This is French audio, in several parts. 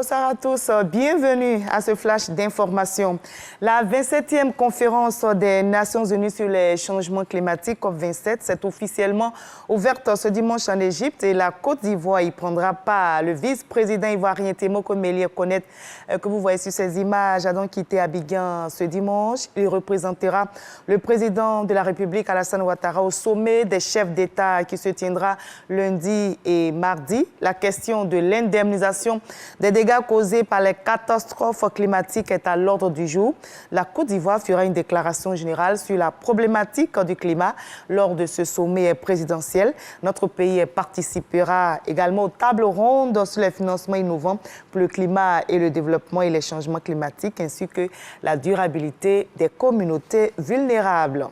Bonsoir à tous, bienvenue à ce flash d'information. La 27e conférence des Nations Unies sur les changements climatiques, COP27, s'est officiellement ouverte ce dimanche en Égypte et la Côte d'Ivoire y prendra part. Le vice-président ivoirien Temoko Meïli Koné, que vous voyez sur ces images, a donc quitté Abidjan ce dimanche. Il représentera le président de la République, Alassane Ouattara, au sommet des chefs d'État qui se tiendra lundi et mardi. La question de l'indemnisation des dégâts causés par les catastrophes climatiques est à l'ordre du jour. La Côte d'Ivoire fera une déclaration générale sur la problématique du climat lors de ce sommet présidentiel. Notre pays participera également aux tables rondes sur les financements innovants pour le climat et le développement et les changements climatiques, ainsi que la durabilité des communautés vulnérables.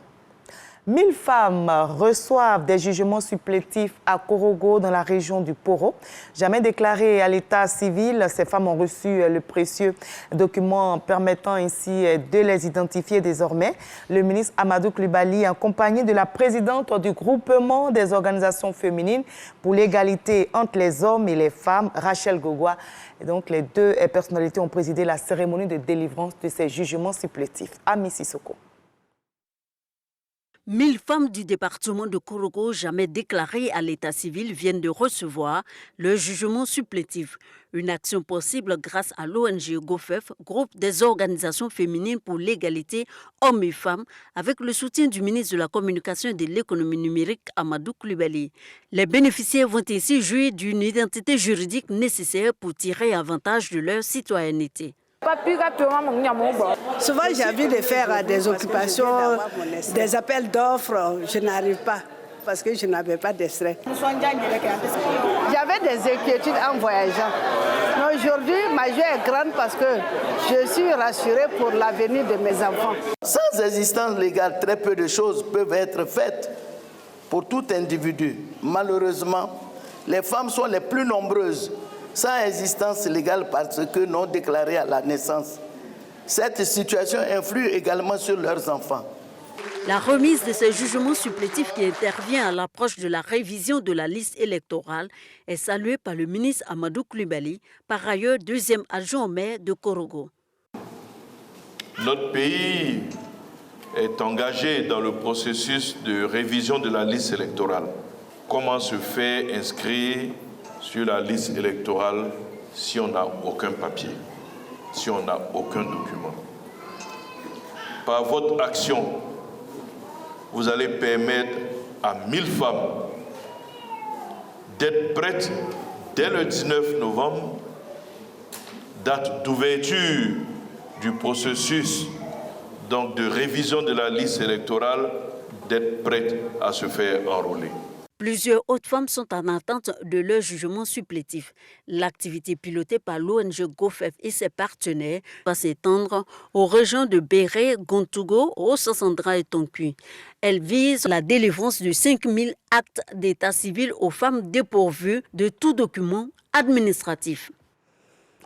1000 femmes reçoivent des jugements supplétifs à Korogo, dans la région du Poro. Jamais déclarées à l'état civil, ces femmes ont reçu le précieux document permettant ainsi de les identifier désormais. Le ministre Amadou Coulibaly, accompagné de la présidente du groupement des organisations féminines pour l'égalité entre les hommes et les femmes, Rachel Gogwa. Et donc, les deux personnalités ont présidé la cérémonie de délivrance de ces jugements supplétifs à Mississoko. 1000 femmes du département de Korogo, jamais déclarées à l'état civil, viennent de recevoir le jugement supplétif. Une action possible grâce à l'ONG GOFEF, groupe des organisations féminines pour l'égalité hommes et femmes, avec le soutien du ministre de la Communication et de l'économie numérique, Amadou Coulibaly. Les bénéficiaires vont ainsi jouir d'une identité juridique nécessaire pour tirer avantage de leur citoyenneté. Souvent, j'ai envie de faire des occupations, des appels d'offres. Je n'arrive pas parce que je n'avais pas d'extrait. J'avais des inquiétudes en voyageant. Mais aujourd'hui, ma joie est grande parce que je suis rassurée pour l'avenir de mes enfants. Sans existence légale, très peu de choses peuvent être faites pour tout individu. Malheureusement, les femmes sont les plus nombreuses sans existence légale parce que non déclarées à la naissance. Cette situation influe également sur leurs enfants. La remise de ces jugements supplétifs qui intervient à l'approche de la révision de la liste électorale est saluée par le ministre Amadou Coulibaly, par ailleurs deuxième adjoint au maire de Korogo. Notre pays est engagé dans le processus de révision de la liste électorale. Comment se fait inscrire sur la liste électorale si on n'a aucun papier, si on n'a aucun document? Par votre action, vous allez permettre à 1000 femmes d'être prêtes dès le 19 novembre, date d'ouverture du processus donc de révision de la liste électorale, d'être prêtes à se faire enrôler. Plusieurs autres femmes sont en attente de leur jugement supplétif. L'activité pilotée par l'ONG GOFEF et ses partenaires va s'étendre aux régions de Béré, Gontougo, Haut-Sassandra et Tonkuy. Elle vise la délivrance de 5000 actes d'état civil aux femmes dépourvues de tout document administratif.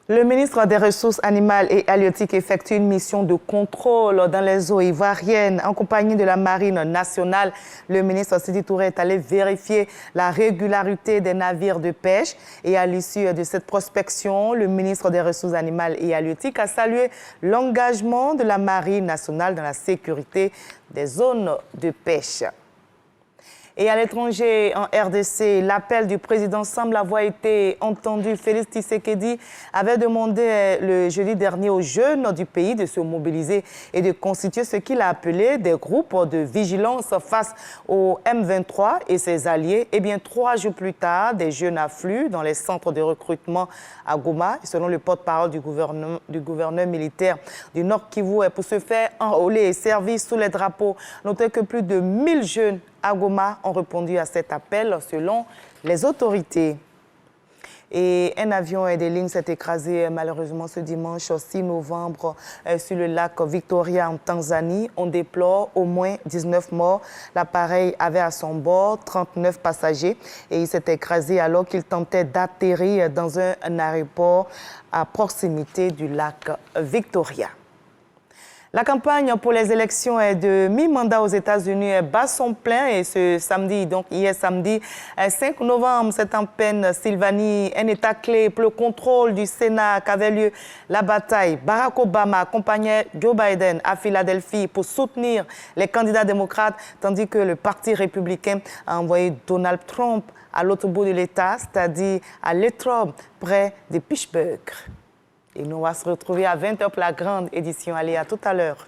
Le ministre des Ressources animales et halieutiques effectue une mission de contrôle dans les eaux ivoiriennes. En compagnie de la Marine nationale, le ministre Sidi Touré est allé vérifier la régularité des navires de pêche. Et à l'issue de cette prospection, le ministre des Ressources animales et halieutiques a salué l'engagement de la Marine nationale dans la sécurité des zones de pêche. Et à l'étranger, en RDC, l'appel du président semble avoir été entendu. Félix Tshisekedi avait demandé le jeudi dernier aux jeunes du pays de se mobiliser et de constituer ce qu'il a appelé des groupes de vigilance face au M23 et ses alliés. Et bien, 3 jours plus tard, des jeunes affluent dans les centres de recrutement à Goma. Et selon le porte-parole du gouverneur militaire du Nord Kivu, pour se faire enrôler et servir sous les drapeaux. Notez que plus de 1000 jeunes à Goma ont répondu à cet appel selon les autorités. Et un avion des lignes s'est écrasé malheureusement ce dimanche 6 novembre sur le lac Victoria en Tanzanie. On déplore au moins 19 morts. L'appareil avait à son bord 39 passagers et il s'est écrasé alors qu'il tentait d'atterrir dans un aéroport à proximité du lac Victoria. La campagne pour les élections de mi-mandat aux États-Unis bat son plein et ce samedi, donc hier samedi 5 novembre, c'est en Pennsylvanie, un état clé pour le contrôle du Sénat qu'avait lieu la bataille. Barack Obama accompagnait Joe Biden à Philadelphie pour soutenir les candidats démocrates, tandis que le Parti républicain a envoyé Donald Trump à l'autre bout de l'État, c'est-à-dire à Latrobe, près de Pittsburgh. Et nous on va se retrouver à 20h pour la grande édition. Allez, à tout à l'heure.